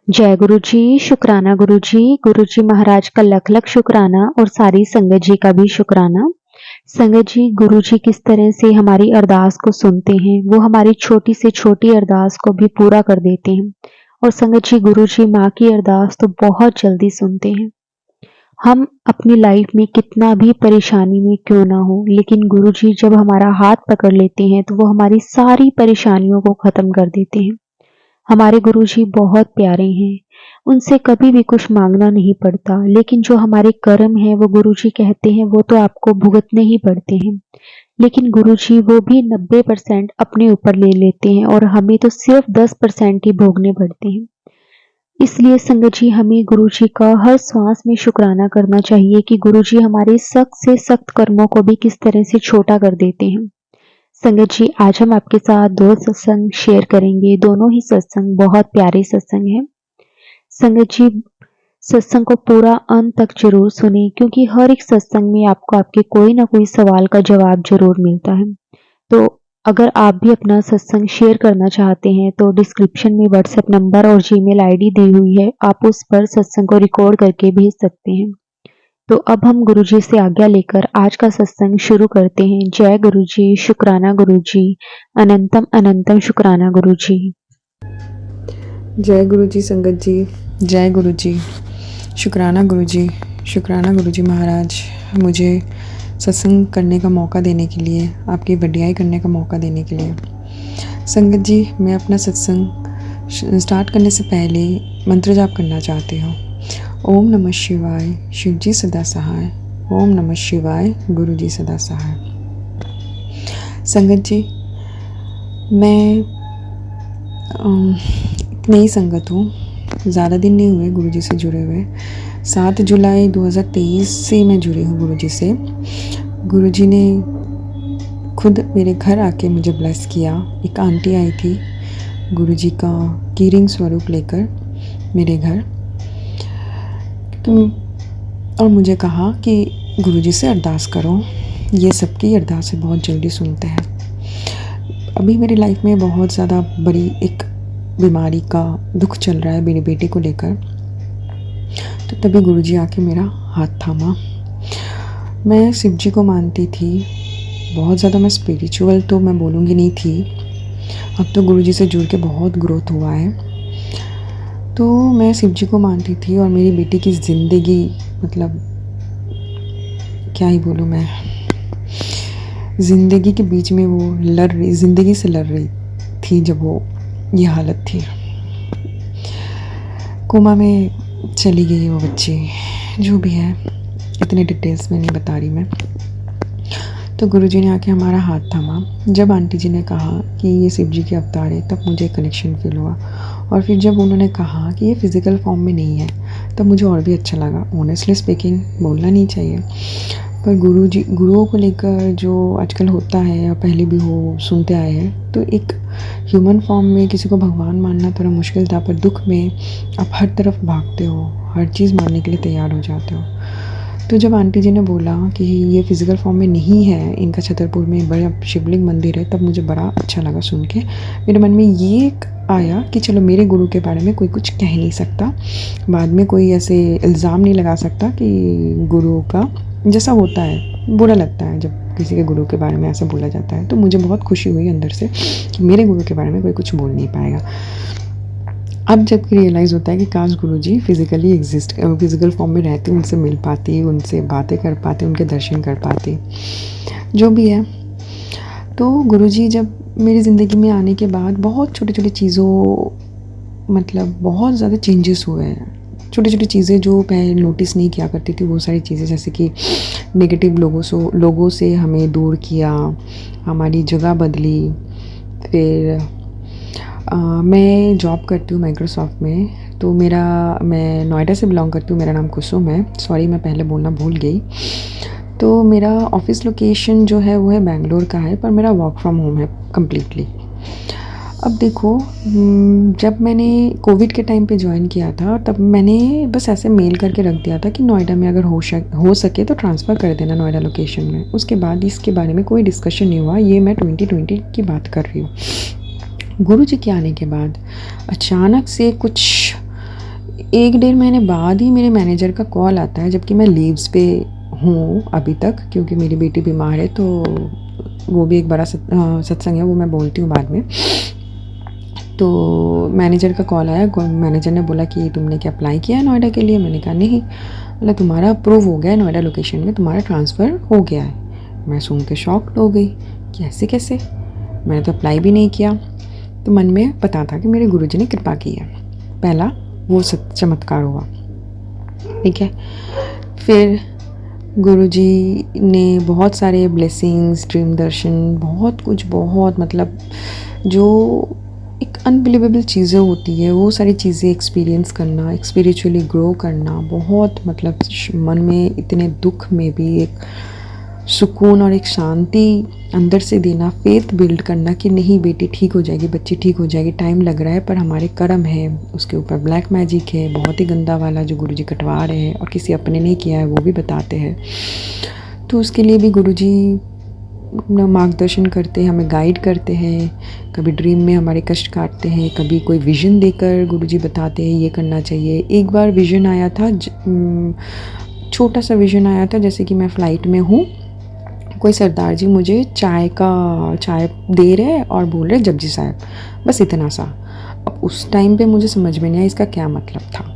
जय गुरु जी, शुक्राना गुरु जी महाराज का लख लख शुक्राना और सारी संगत जी का भी शुक्राना। संगत जी, गुरु जी किस तरह से हमारी अरदास को सुनते हैं, वो हमारी छोटी से छोटी अरदास को भी पूरा कर देते हैं। और संगत जी, गुरु जी माँ की अरदास तो बहुत जल्दी सुनते हैं। हम अपनी लाइफ में कितना भी परेशानी में क्यों ना हो, लेकिन गुरु जी जब हमारा हाथ पकड़ लेते हैं तो वो हमारी सारी परेशानियों को खत्म कर देते हैं। हमारे गुरुजी बहुत प्यारे हैं, उनसे कभी भी कुछ मांगना नहीं पड़ता, लेकिन जो हमारे कर्म हैं वो गुरुजी कहते हैं वो तो आपको भुगतने ही पड़ते हैं। लेकिन गुरुजी वो भी 90% अपने ऊपर ले लेते हैं और हमें तो सिर्फ 10% ही भोगने पड़ते हैं। इसलिए संगत जी, हमें गुरुजी का हर श्वास में शुक्राना करना चाहिए कि गुरुजी हमारे सख्त से सख्त कर्मों को भी किस तरह से छोटा कर देते हैं। संगत जी, आज हम आपके साथ 2 सत्संग शेयर करेंगे। दोनों ही सत्संग बहुत प्यारे सत्संग हैं। संगत जी, सत्संग को पूरा अंत तक ज़रूर सुनें, क्योंकि हर एक सत्संग में आपको आपके कोई ना कोई सवाल का जवाब ज़रूर मिलता है। तो अगर आप भी अपना सत्संग शेयर करना चाहते हैं तो डिस्क्रिप्शन में व्हाट्सएप नंबर और जीमेल आईडी दी हुई है, आप उस पर सत्संग को रिकॉर्ड करके भेज सकते हैं। तो अब हम गुरुजी से आज्ञा लेकर आज का सत्संग शुरू करते हैं। जय गुरुजी, शुक्राना गुरुजी, अनंतम अनंतम शुक्राना गुरुजी। जय गुरु जी संगत जी, जय गुरु जी, शुक्राना गुरु जी, शुक्राना गुरु जी महाराज, मुझे सत्संग करने का मौका देने के लिए, आपकी वड्याई करने का मौका देने के लिए। संगत जी, मैं अपना सत्संग स्टार्ट करने से पहले मंत्र जाप करना चाहती हूँ। ओम नमः शिवाय, शिव जी सदा सहाय। ओम नमः शिवाय, गुरु जी सदा सहाय। संगत जी, मैं नई संगत हूँ, ज़्यादा दिन नहीं हुए गुरुजी से जुड़े हुए। 7 जुलाई 2023 से मैं जुड़ी हूँ गुरुजी से। गुरुजी ने खुद मेरे घर आके मुझे ब्लेस किया। एक आंटी आई थी गुरुजी का कीरिंग स्वरूप लेकर मेरे घर, तो और मुझे कहा कि गुरुजी से अरदास करो, ये सबकी अरदास बहुत जल्दी सुनते हैं। अभी मेरी लाइफ में बहुत ज़्यादा बड़ी एक बीमारी का दुख चल रहा है मेरे बेटे को लेकर, तो तभी गुरुजी आके मेरा हाथ थामा। मैं शिव जी को मानती थी बहुत ज़्यादा, मैं स्पिरिचुअल तो मैं बोलूँगी नहीं थी, अब तो गुरुजी से जुड़ के बहुत ग्रोथ हुआ है। तो मैं शिव जी को मानती थी और मेरी बेटी की ज़िंदगी, मतलब क्या ही बोलूँ मैं, ज़िंदगी के बीच में वो ज़िंदगी से लड़ रही थी जब वो ये हालत थी। कोमा में चली गई वो बच्ची, जो भी है इतने डिटेल्स में नहीं बता रही मैं। तो गुरुजी ने आके हमारा हाथ थामा। जब आंटी जी ने कहा कि ये शिव जी के अवतार है, तब मुझे कनेक्शन फील हुआ। और फिर जब उन्होंने कहा कि ये फिज़िकल फॉर्म में नहीं है, तब मुझे और भी अच्छा लगा। ऑनेस्टली स्पीकिंग, बोलना नहीं चाहिए, पर गुरुओं को लेकर जो आजकल होता है या पहले भी हो सुनते आए हैं, तो एक ह्यूमन फॉर्म में किसी को भगवान मानना थोड़ा मुश्किल था, पर दुख में आप हर तरफ भागते हो, हर चीज़ मानने के लिए तैयार हो जाते हो। तो जब आंटी जी ने बोला कि ये फिज़िकल फॉर्म में नहीं है, इनका छतरपुर में बड़ा शिवलिंग मंदिर है, तब मुझे बड़ा अच्छा लगा सुन के। मेरे मन में ये आया कि चलो, मेरे गुरु के बारे में कोई कुछ कह नहीं सकता, बाद में कोई ऐसे इल्ज़ाम नहीं लगा सकता कि गुरु का जैसा होता है, बुरा लगता है जब किसी के गुरु के बारे में ऐसा बोला जाता है। तो मुझे बहुत खुशी हुई अंदर से कि मेरे गुरु के बारे में कोई कुछ बोल नहीं पाएगा। अब जब रियलाइज़ होता है कि काश गुरुजी फिज़िकली फिज़िकल फॉर्म में रहते, उनसे मिल पाती, उनसे बातें कर पाते, उनके दर्शन कर पाती, जो भी है। तो गुरुजी जब मेरी ज़िंदगी में आने के बाद बहुत छोटी छोटी चीज़ों, मतलब बहुत ज़्यादा चेंजेस हुए हैं। छोटी छोटी चीज़ें जो पहले नोटिस नहीं किया करती थी, वो सारी चीज़ें, जैसे कि नेगेटिव लोगों से हमें दूर किया, हमारी जगह बदली। फिर मैं जॉब करती हूँ माइक्रोसॉफ्ट में, तो मैं नोएडा से बिलोंग करती हूँ, मेरा नाम कुसुम है। सॉरी, मैं पहले बोलना भूल गई। तो मेरा ऑफिस लोकेशन जो है वो है बेंगलोर का है, पर मेरा वर्क फ्रॉम होम है कम्प्लीटली। अब देखो, जब मैंने कोविड के टाइम पे ज्वाइन किया था, तब मैंने बस ऐसे मेल करके रख दिया था कि नोएडा में अगर हो सके तो ट्रांसफ़र कर देना नोएडा लोकेशन में। उसके बाद इसके बारे में कोई डिस्कशन नहीं हुआ। ये मैं 2020 की बात कर रही हूँ। गुरु जी के आने के बाद अचानक से कुछ 1 डेढ़ महीने बाद ही मेरे मैनेजर का कॉल आता है, जबकि मैं लीव्स पे हूँ अभी तक, क्योंकि मेरी बेटी बीमार है। तो वो भी एक बड़ा सत्संग है, वो मैं बोलती हूँ बाद में। तो मैनेजर का कॉल आया। मैनेजर ने बोला कि तुमने क्या अप्लाई किया है नोएडा के लिए? मैंने कहा नहीं। बोला तुम्हारा अप्रूव हो गया है, नोएडा लोकेशन में तुम्हारा ट्रांसफ़र हो गया है। मैं सुन के शॉक्ड हो गई कि ऐसे कैसे, मैंने तो अप्लाई भी नहीं किया। तो मन में पता था कि मेरे गुरुजी ने कृपा की है। पहला वो चमत्कार हुआ, ठीक है। फिर गुरुजी ने बहुत सारे ब्लेसिंग्स, ड्रीम दर्शन, बहुत कुछ, बहुत मतलब जो एक अनबिलीवेबल चीज़ें होती है, वो सारी चीज़ें एक्सपीरियंस करना, स्पिरिचुअली ग्रो करना, बहुत मतलब मन में इतने दुख में भी एक सुकून और एक शांति अंदर से देना, फेथ बिल्ड करना कि नहीं बेटी ठीक हो जाएगी, बच्ची ठीक हो जाएगी, टाइम लग रहा है पर हमारे कर्म है, उसके ऊपर ब्लैक मैजिक है बहुत ही गंदा वाला जो गुरुजी कटवा रहे हैं और किसी अपने ने किया है वो भी बताते हैं। तो उसके लिए भी गुरुजी मार्गदर्शन करते हैं, हमें गाइड करते हैं। कभी ड्रीम में हमारे कष्ट काटते हैं, कभी कोई विज़न देकर गुरुजी बताते हैं ये करना चाहिए। एक बार विज़न आया था, छोटा सा विज़न आया था, जैसे कि मैं फ़्लाइट में हूँ, कोई सरदार जी मुझे चाय दे रहे और बोल रहे जपजी साहब, बस इतना सा। अब उस टाइम पे मुझे समझ में नहीं आया इसका क्या मतलब था।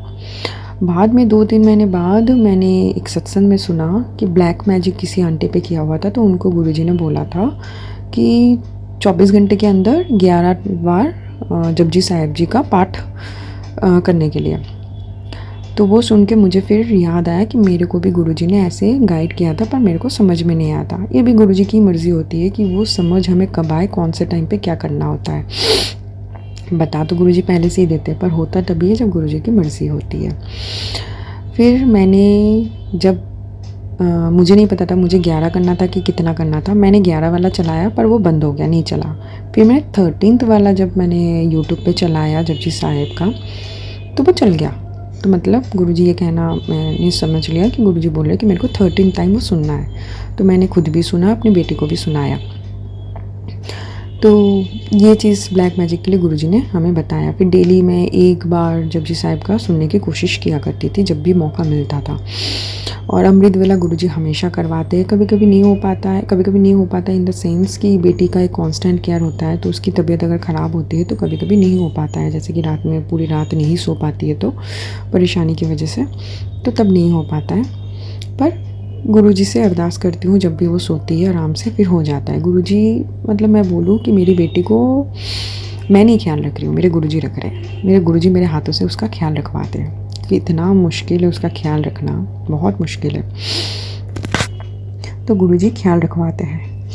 बाद में 2-3 महीने बाद मैंने एक सत्संग में सुना कि ब्लैक मैजिक किसी आंटी पे किया हुआ था। तो उनको गुरुजी ने बोला था कि 24 घंटे के अंदर 11 बार जपजी साहब जी का पाठ करने के लिए। तो वो सुन के मुझे फिर याद आया कि मेरे को भी गुरुजी ने ऐसे गाइड किया था, पर मेरे को समझ में नहीं आया था। ये भी गुरुजी की मर्ज़ी होती है कि वो समझ हमें कब आए, कौन से टाइम पे क्या करना होता है। बता तो गुरुजी पहले से ही देते हैं, पर होता तभी है जब गुरुजी की मर्ज़ी होती है। फिर मैंने जब मुझे नहीं पता था मुझे 11 करना था कि कितना करना था, मैंने 11 वाला चलाया पर वो बंद हो गया, नहीं चला। फिर मैंने 13th वाला जब मैंने यूट्यूब पे चलाया जपजी साहब का, तो वो चल गया। तो मतलब गुरुजी ये कहना मैंने समझ लिया कि गुरुजी बोल रहे कि मेरे को 13 टाइम वो सुनना है। तो मैंने खुद भी सुना, अपनी बेटी को भी सुनाया। तो ये चीज़ ब्लैक मैजिक के लिए गुरुजी ने हमें बताया। फिर डेली मैं एक बार जपजी साहब का सुनने की कोशिश किया करती थी जब भी मौका मिलता था। और अमृत वेला गुरुजी हमेशा करवाते हैं। कभी कभी नहीं हो पाता है, कभी कभी नहीं हो पाता है इन द सेंस कि बेटी का एक कांस्टेंट केयर होता है, तो उसकी तबीयत अगर ख़राब होती है तो कभी कभी नहीं हो पाता है। जैसे कि रात में पूरी रात नहीं सो पाती है तो परेशानी की वजह से, तो तब नहीं हो पाता है। पर गुरुजी से अरदास करती हूँ जब भी वो सोती है आराम से, फिर हो जाता है। गुरुजी मतलब मैं बोलूँ कि मेरी बेटी को मैं नहीं ख्याल रख रही हूँ, मेरे गुरुजी रख रहे हैं। मेरे गुरुजी मेरे हाथों से उसका ख्याल रखवाते हैं कि इतना मुश्किल है उसका ख्याल रखना, बहुत मुश्किल है। तो गुरुजी ख्याल रखवाते हैं,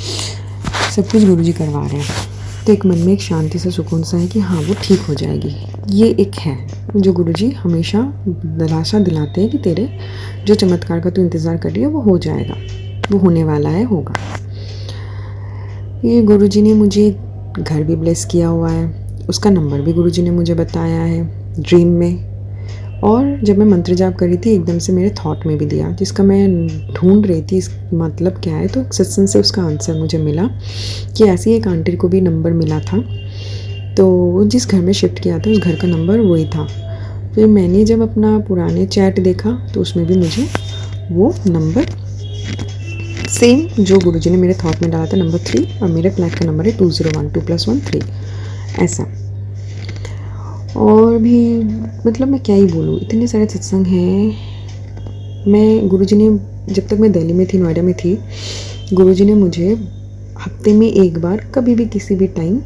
सब कुछ गुरुजी करवा रहे हैं। तो एक मन में एक शांति से सुकून सा है कि हाँ वो ठीक हो जाएगी। ये एक है जो गुरुजी हमेशा दिलासा दिलाते हैं कि तेरे जो चमत्कार का तू इंतज़ार कर रही है वो हो जाएगा, वो होने वाला है, होगा। ये गुरुजी ने मुझे घर भी ब्लेस किया हुआ है, उसका नंबर भी गुरुजी ने मुझे बताया है ड्रीम में। और जब मैं मंत्र जाप कर रही थी एकदम से मेरे थॉट में भी दिया, जिसका मैं ढूंढ रही थी मतलब क्या है। तो सत्संग से उसका आंसर मुझे मिला कि ऐसी एक आंटी को भी नंबर मिला था, तो जिस घर में शिफ्ट किया था उस घर का नंबर वही था। फिर मैंने जब अपना पुराने चैट देखा तो उसमें भी मुझे वो नंबर सेम जो गुरुजी ने मेरे थॉट में डाला था नंबर 3, और मेरे फ्लैट का नंबर है 201 2 + 1 3 ऐसा। और भी मतलब मैं क्या ही बोलूँ, इतने सारे सत्संग हैं। मैं गुरुजी ने जब तक मैं दिल्ली में थी, नोएडा में थी, गुरुजी ने मुझे हफ्ते में एक बार कभी भी किसी भी टाइम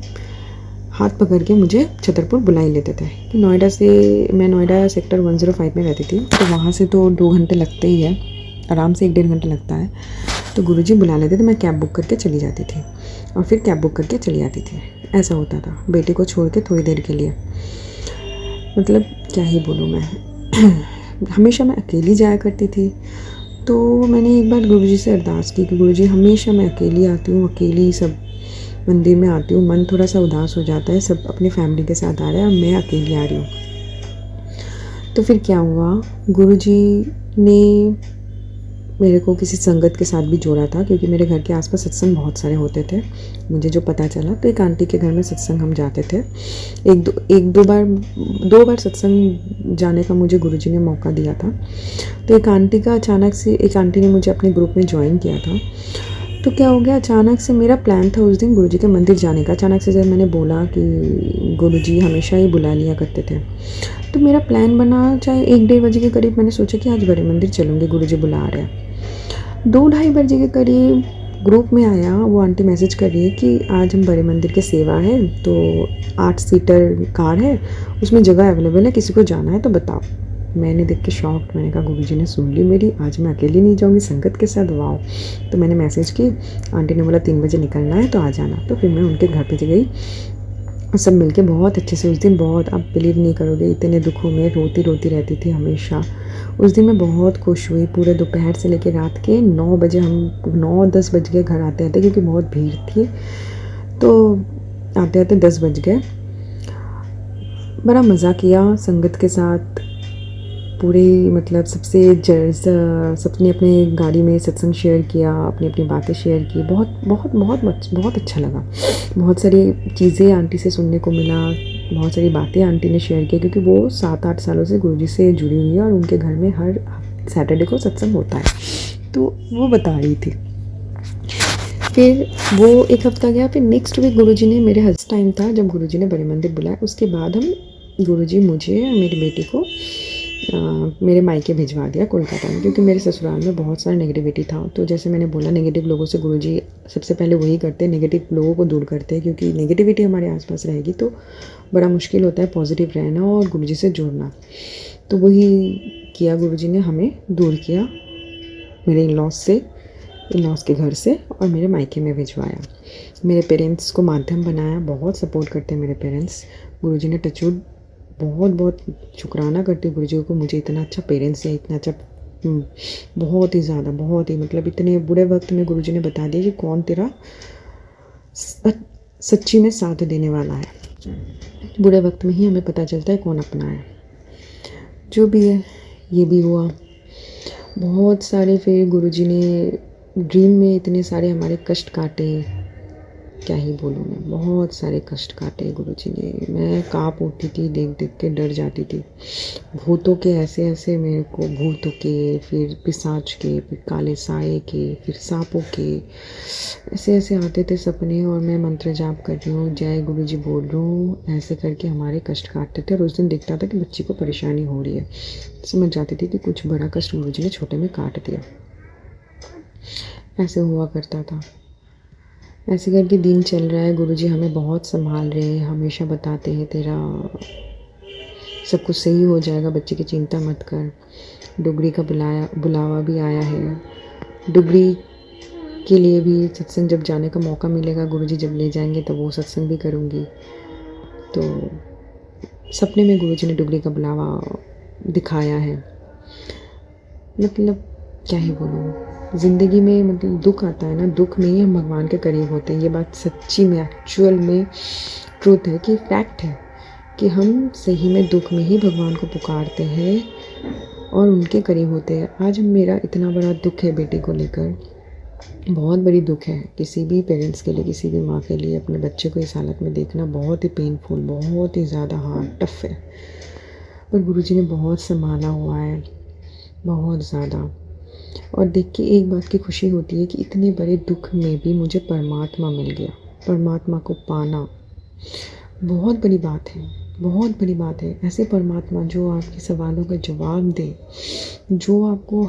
हाथ पकड़ के मुझे छतरपुर बुला ही लेते थे। कि नोएडा से मैं नोएडा सेक्टर 105 में रहती थी, तो वहाँ से तो 2 घंटे लगते ही है, आराम से 1-1.5 घंटे लगता है। तो गुरुजी बुला लेते थे, मैं कैब बुक करके चली जाती थी और फिर कैब बुक करके चली आती थी। ऐसा होता था बेटी को छोड़ के थोड़ी देर के लिए। मतलब क्या ही बोलूँ मैं हमेशा मैं अकेली जाया करती थी। तो मैंने एक बार गुरुजी से अरदास की कि गुरुजी हमेशा मैं अकेली आती हूँ, अकेली सब मंदिर में आती हूँ, मन थोड़ा सा उदास हो जाता है, सब अपनी फैमिली के साथ आ रहे हैं और मैं अकेली आ रही हूँ। तो फिर क्या हुआ, गुरुजी ने मेरे को किसी संगत के साथ भी जोड़ा था, क्योंकि मेरे घर के आसपास सत्संग बहुत सारे होते थे। मुझे जो पता चला, तो एक आंटी के घर में सत्संग हम जाते थे। दो बार सत्संग जाने का मुझे गुरुजी ने मौका दिया था। तो एक आंटी ने मुझे अपने ग्रुप में ज्वाइन किया था। तो क्या हो गया, अचानक से मेरा प्लान था उस दिन गुरुजी के मंदिर जाने का। अचानक से जब मैंने बोला कि गुरुजी हमेशा ही बुला लिया करते थे, तो मेरा प्लान बना, चाहे 1-1:30 बजे के करीब मैंने सोचा कि आज बड़े मंदिर चलूँगी, गुरुजी बुला रहे हैं। 2-2:30 बजे के करीब ग्रुप में आया, वो आंटी मैसेज कर रही है कि आज हम बड़े मंदिर के सेवा है, तो 8 सीटर कार है, उसमें जगह अवेलेबल है, किसी को जाना है तो बताओ। मैंने देख के शॉक्ड, मैंने कहा गुरुजी ने सुन ली मेरी, आज मैं अकेली नहीं जाऊँगी संगत के साथ, वाओ। तो मैंने मैसेज की, आंटी ने बोला 3 बजे निकलना है तो आ जाना। तो फिर मैं उनके घर पे गई, सब मिलके बहुत अच्छे से उस दिन बहुत, आप बिलीव नहीं करोगे, इतने दुखों में रोती रोती रहती थी हमेशा। उस दिन मैं बहुत खुश हुई। पूरे दोपहर से लेकर रात के 9 बजे, हम 9-10 बज गए घर आते आते, क्योंकि बहुत भीड़ थी, तो आते आते 10 बज गए। बड़ा मज़ा किया संगत के साथ पूरे, मतलब सबने अपने गाड़ी में सत्संग शेयर किया, अपनी अपनी बातें शेयर की। बहुत अच्छा लगा। बहुत सारी चीज़ें आंटी से सुनने को मिला, बहुत सारी बातें आंटी ने शेयर की, क्योंकि वो 7-8 सालों से गुरुजी से जुड़ी हुई है और उनके घर में हर सैटरडे को सत्संग होता है। तो वो बता रही थी। फिर वो 1 हफ्ता गया, फिर नेक्स्ट वीक गुरुजी ने, मेरे हस्बैंड टाइम था जब गुरुजी ने बड़े मंदिर बुलाया। उसके बाद गुरुजी मुझे और मेरी बेटी को मेरे मायके भिजवा दिया कोलकाता में, क्योंकि मेरे ससुराल में बहुत सारा नेगेटिविटी था। तो जैसे मैंने बोला, नेगेटिव लोगों से गुरुजी सबसे पहले वही करते हैं, नेगेटिव लोगों को दूर करते हैं, क्योंकि नेगेटिविटी हमारे आसपास रहेगी तो बड़ा मुश्किल होता है पॉजिटिव रहना और गुरुजी से जुड़ना। तो वही किया गुरुजी ने, हमें दूर किया मेरे इन-लॉज़ के घर से और मेरे मायके में भिजवाया। मेरे पेरेंट्स को माध्यम बनाया, बहुत सपोर्ट करते हैं मेरे पेरेंट्स। गुरुजी ने टचवुड, बहुत शुक्राना करती हूँ गुरुजी को, मुझे इतना अच्छा पेरेंट्स दिया, इतना अच्छा, बहुत ही ज़्यादा, बहुत ही, मतलब इतने बुरे वक्त में गुरुजी ने बता दिया कि कौन तेरा सच्ची में साथ देने वाला है। बुरे वक्त में ही हमें पता चलता है कौन अपना है। जो भी है, ये भी हुआ। बहुत सारे, फिर गुरुजी ने ड्रीम में इतने सारे हमारे कष्ट काटे, क्या ही बोलूँ मैं, बहुत सारे कष्ट काटे गुरुजी ने। मैं काँप उठती थी, देख के डर जाती थी। भूतों के ऐसे मेरे को, भूतों के, फिर पिशाच के, फिर काले साए के, फिर सांपों के, ऐसे आते थे सपने, और मैं मंत्र जाप कर रही हूँ, जय गुरुजी बोल रही हूँ, ऐसे करके हमारे कष्ट काटते थे। और उस दिन दिखता था कि बच्ची को परेशानी हो रही है, समझ जाती थी कि कुछ बड़ा कष्ट गुरुजी ने छोटे में काट दिया। ऐसे हुआ करता था। ऐसे करके दिन चल रहा है। गुरुजी हमें बहुत संभाल रहे हैं, हमेशा बताते हैं तेरा सब कुछ सही हो जाएगा, बच्चे की चिंता मत कर। डुगरी का बुलावा भी आया है। डुगरी के लिए भी सत्संग जब जाने का मौका मिलेगा, गुरुजी जब ले जाएंगे तब वो सत्संग भी करूँगी। तो सपने में गुरुजी ने डुगरी का बुलावा दिखाया है। मतलब क्या ही बोलूँ, ज़िंदगी में मतलब दुख आता है ना, दुख में ही हम भगवान के करीब होते हैं। ये बात सच्ची में, एक्चुअल में ट्रूथ है, कि फैक्ट है कि हम सही में दुख में ही भगवान को पुकारते हैं और उनके करीब होते हैं। आज मेरा इतना बड़ा दुख है बेटे को लेकर, बहुत बड़ी दुख है किसी भी पेरेंट्स के लिए, किसी भी माँ के लिए अपने बच्चे को इस हालत में देखना बहुत ही पेनफुल, बहुत ही ज़्यादा हार्ड टफ है। पर गुरुजी ने बहुत संभाला हुआ है, बहुत ज़्यादा। और देख के एक बात की खुशी होती है कि इतने बड़े दुख में भी मुझे परमात्मा मिल गया। परमात्मा को पाना बहुत बड़ी बात है, बहुत बड़ी बात है। ऐसे परमात्मा जो आपके सवालों का जवाब दे, जो आपको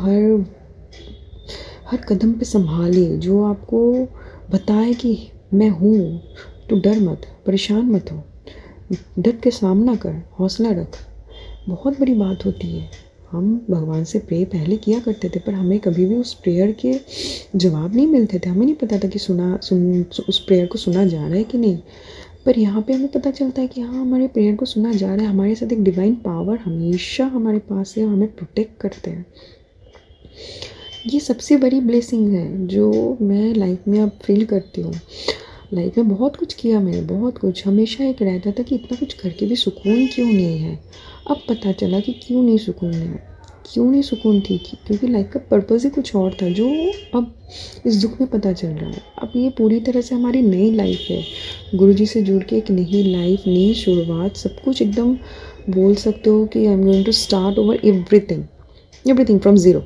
हर कदम पे संभाले, जो आपको बताए कि मैं हूँ, तो डर मत, परेशान मत हो, डट के सामना कर, हौसला रख। बहुत बड़ी बात होती है। हम भगवान से प्रे पहले किया करते थे, पर हमें कभी भी उस प्रेयर के जवाब नहीं मिलते थे। हमें नहीं पता था कि उस प्रेयर को सुना जा रहा है कि नहीं। पर यहाँ पे हमें पता चलता है कि हाँ, हमारे प्रेयर को सुना जा रहा है। हमारे साथ एक डिवाइन पावर हमेशा हमारे पास है, हमें प्रोटेक्ट करते हैं। ये सबसे बड़ी ब्लेसिंग है जो मैं लाइफ में अब फील करती हूँ। लाइफ में बहुत कुछ किया मैंने, बहुत कुछ। हमेशा एक रहता था कि इतना कुछ करके भी सुकून क्यों नहीं है। अब पता चला कि क्यों नहीं सुकून है, क्यों नहीं सुकून थी? क्योंकि लाइफ का पर्पज़ ही कुछ और था, जो अब इस दुख में पता चल रहा है। अब ये पूरी तरह से हमारी नई लाइफ है, गुरुजी से जुड़ के एक नई लाइफ, नई शुरुआत, सब कुछ एकदम बोल सकते हो कि I am going to start over everything, everything from zero.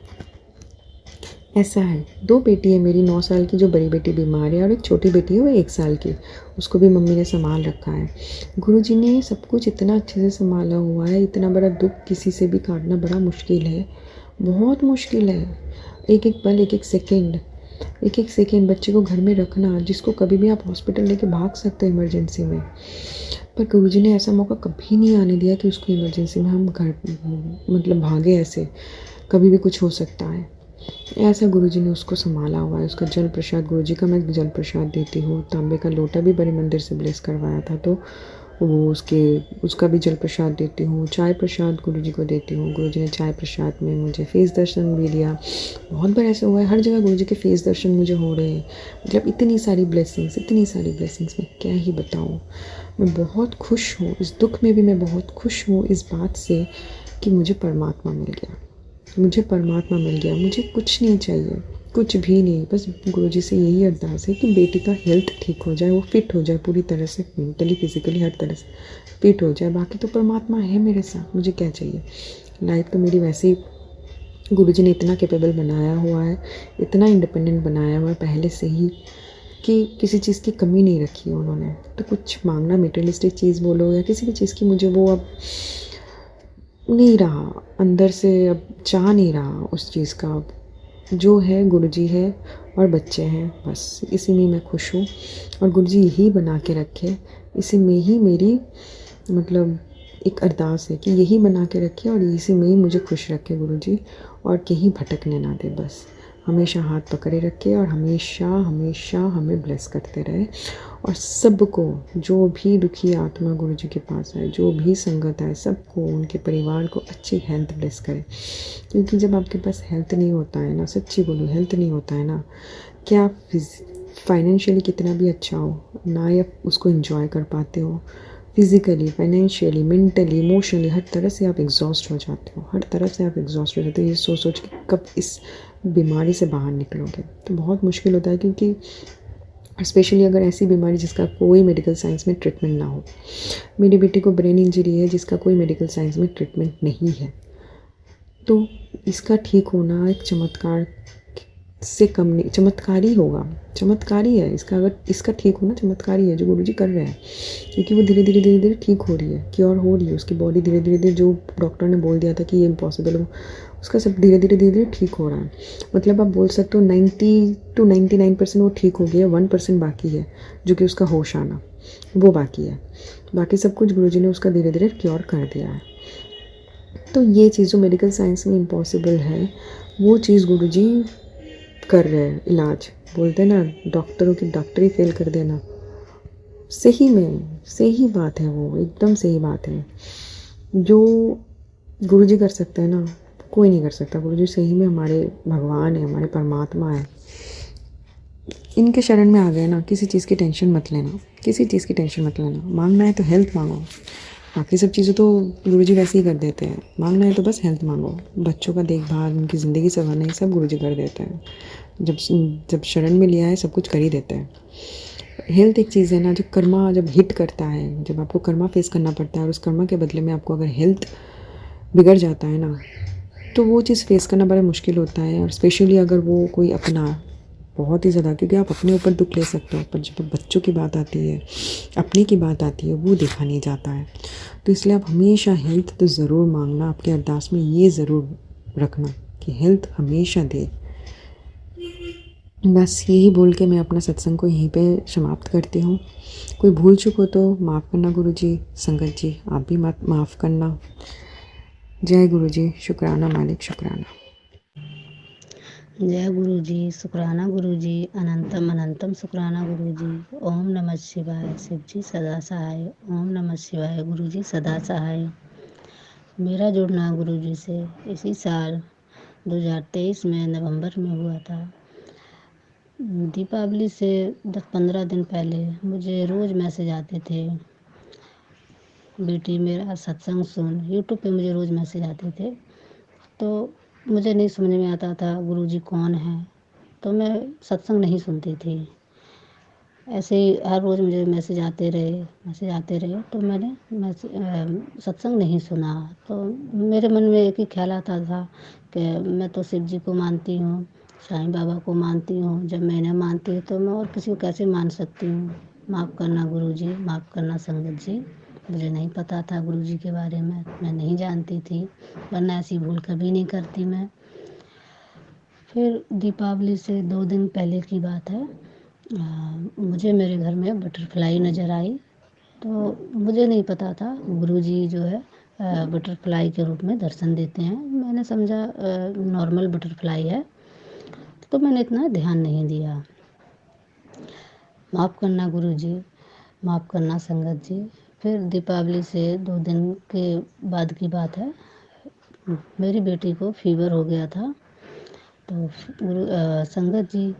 ऐसा है। 2 बेटी है मेरी, 9 साल की जो बड़ी बेटी बीमार है और एक छोटी बेटी है वो 1 साल की, उसको भी मम्मी ने संभाल रखा है। गुरुजी ने सब कुछ इतना अच्छे से संभाला हुआ है, इतना बड़ा दुख किसी से भी काटना बड़ा मुश्किल है, बहुत मुश्किल है। एक-एक पल, एक-एक सेकंड, एक-एक सेकंड बच्चे को घर में रखना, जिसको कभी भी आप हॉस्पिटल लेके भाग सकते हो इमरजेंसी में। पर गुरुजी ने ऐसा मौका कभी नहीं आने दिया कि उसको इमरजेंसी में हम घर मतलब भागे ऐसे, कभी भी कुछ हो सकता है। ऐसा गुरुजी ने उसको संभाला हुआ है। उसका जल प्रसाद, गुरुजी का मैं जल प्रसाद देती हूँ। तांबे का लोटा भी बड़े मंदिर से ब्लेस करवाया था, तो वो उसका भी जल प्रसाद देती हूँ। चाय प्रसाद गुरुजी को देती हूँ। गुरुजी ने चाय प्रसाद में मुझे फेस दर्शन भी दिया। बहुत बार ऐसा हुआ है, हर जगह गुरुजी के फेस दर्शन मुझे हो रहे हैं। मतलब इतनी सारी ब्लेसिंग्स मैं क्या ही बताऊँ। मैं बहुत खुश हूँ, इस दुख में भी मैं बहुत खुश हूँ इस बात से कि मुझे परमात्मा मिल गया। मुझे परमात्मा मिल गया, मुझे कुछ नहीं चाहिए, कुछ भी नहीं। बस गुरुजी से यही अरदास है कि बेटी का हेल्थ ठीक हो जाए, वो फिट हो जाए पूरी तरह से, मेंटली फिजिकली हर तरह से फिट हो जाए। बाकी तो परमात्मा है मेरे साथ, मुझे क्या चाहिए। लाइफ तो मेरी वैसे ही गुरुजी ने इतना कैपेबल बनाया हुआ है, इतना इंडिपेंडेंट बनाया हुआ है पहले से ही, कि किसी चीज़ की कमी नहीं रखी है उन्होंने। तो कुछ मांगना, मटेरियलिस्टिक चीज़ बोलो या किसी भी चीज़ की, मुझे वो अब नहीं रहा, अंदर से अब चाह नहीं रहा उस चीज़ का। अब जो है गुरुजी है और बच्चे हैं, बस इसी में मैं खुश हूँ। और गुरुजी यही बना के रखे, इसी में ही मेरी मतलब एक अरदास है कि यही बना के रखे और इसी में ही मुझे खुश रखे गुरुजी, और कहीं भटकने ना दे। बस हमेशा हाथ पकड़े रखे और हमेशा हमेशा हमें ब्लेस करते रहे। और सबको, जो भी दुखी आत्मा गुरुजी के पास आए, जो भी संगत आए, सबको, उनके परिवार को अच्छी हेल्थ ब्लेस करे। क्योंकि जब आपके पास हेल्थ नहीं होता है ना, सच्ची बोलो, हेल्थ नहीं होता है ना, क्या आप फाइनेंशियली कितना भी अच्छा हो ना, या उसको एंजॉय कर पाते हो। फिज़िकली, फाइनेंशियली, मेंटली, इमोशनली, हर तरह से आप एग्जॉस्ट हो जाते हो, हर तरह से आप एग्जॉस्ट हो जाते हो। ये सोच सोच के कब इस बीमारी से बाहर निकलोगे, तो बहुत मुश्किल होता है। क्योंकि स्पेशली अगर ऐसी बीमारी जिसका कोई मेडिकल साइंस में ट्रीटमेंट ना हो। मेरी बेटी को ब्रेन इंजरी है जिसका कोई मेडिकल साइंस में ट्रीटमेंट नहीं है, तो इसका ठीक होना एक चमत्कार से कम नहीं, चमत्कार ही होगा, चमत्कार ही है इसका। अगर इसका ठीक होना चमत्कार ही है जो गुरुजी कर रहे हैं, क्योंकि वो धीरे धीरे ठीक हो रही है, क्योर हो रही है उसकी बॉडी धीरे धीरे। जो डॉक्टर ने बोल दिया था कि ये इम्पॉसिबल हो, उसका सब धीरे धीरे ठीक हो रहा है। मतलब आप बोल सकते हो 90 to 99% वो ठीक हो गया, 1% बाकी है, जो कि उसका होश आना, वो बाकी है। बाकी सब कुछ गुरुजी ने उसका धीरे धीरे क्योर कर दिया है। तो ये चीज़ जो मेडिकल साइंस में इम्पॉसिबल है, वो चीज़ गुरुजी कर रहे हैं। इलाज बोलते हैं ना, डॉक्टरों की डॉक्टरी फेल कर देना, सही में सही बात है, वो एकदम सही बात है। जो गुरुजी कर सकते हैं ना, कोई नहीं कर सकता। गुरुजी सही में हमारे भगवान है, हमारे परमात्मा है। इनके शरण में आ गए ना, किसी चीज़ की टेंशन मत लेना, किसी चीज़ की टेंशन मत लेना। मांगना है तो हेल्थ मांगो, बाकी सब चीज़ें तो गुरुजी वैसे ही कर देते हैं। मांगना है तो बस हेल्थ मांगो, बच्चों का देखभाल, उनकी ज़िंदगी संवारना, ये सब गुरुजी कर देते हैं। जब शरण में लिया है, सब कुछ कर ही देते हैं। हेल्थ एक चीज़ है ना, जो कर्मा जब हिट करता है, जब आपको कर्मा फेस करना पड़ता है और उस कर्मा के बदले में आपको अगर हेल्थ बिगड़ जाता है ना, तो वो चीज़ फेस करना बड़ा मुश्किल होता है। और स्पेशली अगर वो कोई अपना, बहुत ही ज़्यादा, क्योंकि आप अपने ऊपर दुख ले सकते हो, पर जब बच्चों की बात आती है, अपने की बात आती है, वो देखा नहीं जाता है। तो इसलिए आप हमेशा हेल्थ तो ज़रूर मांगना, आपके अरदास में ये ज़रूर रखना कि हेल्थ हमेशा दे। बस यही बोल के मैं अपना सत्संग को यहीं पे समाप्त करती हूँ। कोई भूल चूक हो तो माफ़ करना गुरुजी, संगत जी आप भी मत माफ़ करना। जय गुरुजी, शुक्राना मालिक, शुक्राना। जय गुरु जी, शुक्राना गुरु जी, अनंतम अनंतम शुक्राना गुरु जी। ओम नमः शिवाय, शिव जी सदा सहाय। ओम नमः शिवाय, गुरु जी सदा सहाय। मेरा जुड़ना गुरु जी से इसी साल 2023 में नवंबर में हुआ था। दीपावली से 10-15 दिन पहले मुझे रोज़ मैसेज आते थे, बेटी मेरा सत्संग सुन। यूट्यूब पे मुझे रोज़ मैसेज आते थे तो मुझे नहीं समझ में आता था गुरुजी कौन है, तो मैं सत्संग नहीं सुनती थी। ऐसे ही हर रोज़ मुझे मैसेज आते रहे तो मैंने सत्संग नहीं सुना। तो मेरे मन में एक ही ख्याल आता था कि मैं तो शिव जी को मानती हूँ, साईं बाबा को मानती हूँ। जब मैं इन्हें मानती हूँ तो मैं और किसी को कैसे मान सकती हूँ। माफ़ करना गुरुजी, माफ़ करना संगत जी। मुझे नहीं पता था गुरुजी के बारे में, मैं नहीं जानती थी, वरना ऐसी भूल कभी नहीं करती मैं। फिर दीपावली से 2 दिन पहले की बात है, मुझे मेरे घर में बटरफ्लाई नज़र आई। तो मुझे नहीं पता था गुरुजी जो है बटरफ्लाई के रूप में दर्शन देते हैं। मैंने समझा नॉर्मल बटरफ्लाई है, तो मैंने इतना ध्यान नहीं दिया। माफ़ करना गुरुजी, माफ़ करना संगत जी। फिर दीपावली से 2 दिन के बाद की बात है, मेरी बेटी को फ़ीवर हो गया था। तो संगत जी,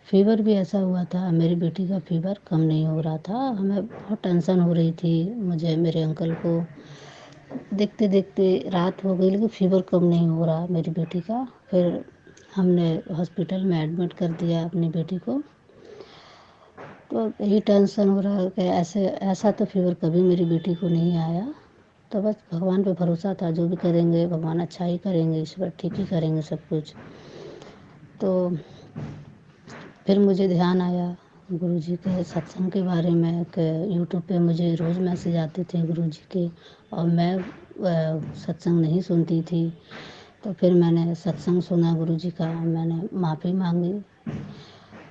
फ़ीवर भी ऐसा हुआ था, मेरी बेटी का फ़ीवर कम नहीं हो रहा था। हमें बहुत टेंशन हो रही थी, मुझे, मेरे अंकल को। देखते देखते रात हो गई लेकिन फ़ीवर कम नहीं हो रहा मेरी बेटी का। फिर हमने हॉस्पिटल में एडमिट कर दिया अपनी बेटी को। तो यही टेंशन हो रहा है कि ऐसा तो फ़ीवर कभी मेरी बेटी को नहीं आया। तो बस भगवान पे भरोसा था, जो भी करेंगे भगवान अच्छा ही करेंगे, ईश्वर ठीक ही करेंगे सब कुछ। तो फिर मुझे ध्यान आया गुरुजी के सत्संग के बारे में कि यूट्यूब पे मुझे रोज़ मैसेज आते थे गुरुजी के, और मैं सत्संग नहीं सुनती थी। तो फिर मैंने सत्संग सुना गुरुजी का, मैंने माफ़ी मांगी।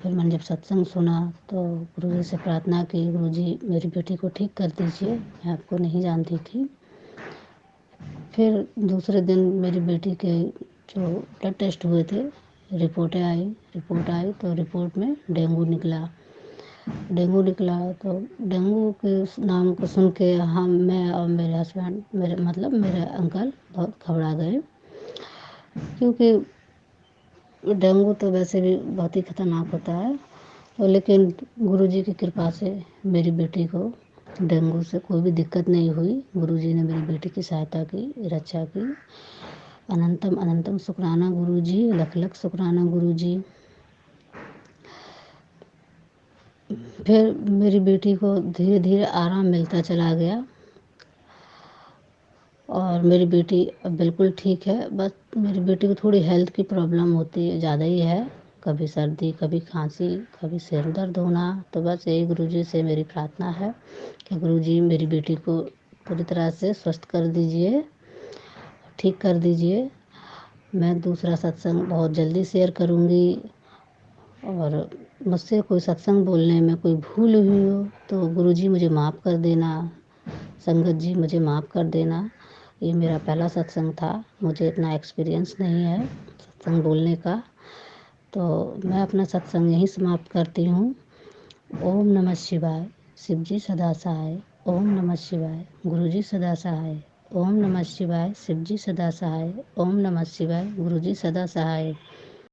फिर मैंने जब सत्संग सुना तो गुरुजी से प्रार्थना की, गुरुजी मेरी बेटी को ठीक कर दीजिए, मैं आपको नहीं जानती थी। फिर दूसरे दिन मेरी बेटी के जो ब्लड टेस्ट हुए थे, रिपोर्ट आई तो रिपोर्ट में डेंगू निकला। तो डेंगू के उस नाम को सुन के मैं और मेरे हस्बैंड, मेरे अंकल बहुत घबरा गए, क्योंकि डेंगू तो वैसे भी बहुत ही खतरनाक होता है। तो लेकिन गुरुजी की कृपा से मेरी बेटी को डेंगू से कोई भी दिक्कत नहीं हुई। गुरुजी ने मेरी बेटी की सहायता की, रक्षा की। अनंतम अनंतम शुक्राना गुरुजी, लख लख शुक्राना गुरुजी। फिर मेरी बेटी को धीरे धीरे आराम मिलता चला गया और मेरी बेटी अब बिल्कुल ठीक है। बस मेरी बेटी को थोड़ी हेल्थ की प्रॉब्लम होती है, ज़्यादा ही है, कभी सर्दी, कभी खांसी, कभी सिर दर्द होना। तो बस यही गुरुजी से मेरी प्रार्थना है कि गुरुजी मेरी बेटी को पूरी तरह से स्वस्थ कर दीजिए, ठीक कर दीजिए। मैं दूसरा सत्संग बहुत जल्दी शेयर करूँगी, और मुझसे कोई सत्संग बोलने में कोई भूल हुई हो तो गुरुजी मुझे माफ़ कर देना, संगत जी मुझे माफ़ कर देना। ये मेरा पहला सत्संग था, मुझे इतना एक्सपीरियंस नहीं है सत्संग बोलने का। तो मैं अपना सत्संग यहीं समाप्त करती हूँ। ओम नमः शिवाय, शिव जी सदा सहाय। ओम नमः शिवाय, गुरु जी सदा सहाय। ओम नमः शिवाय, शिव जी सदा सहाय। ओम नमः शिवाय, गुरु जी सदा सहाय।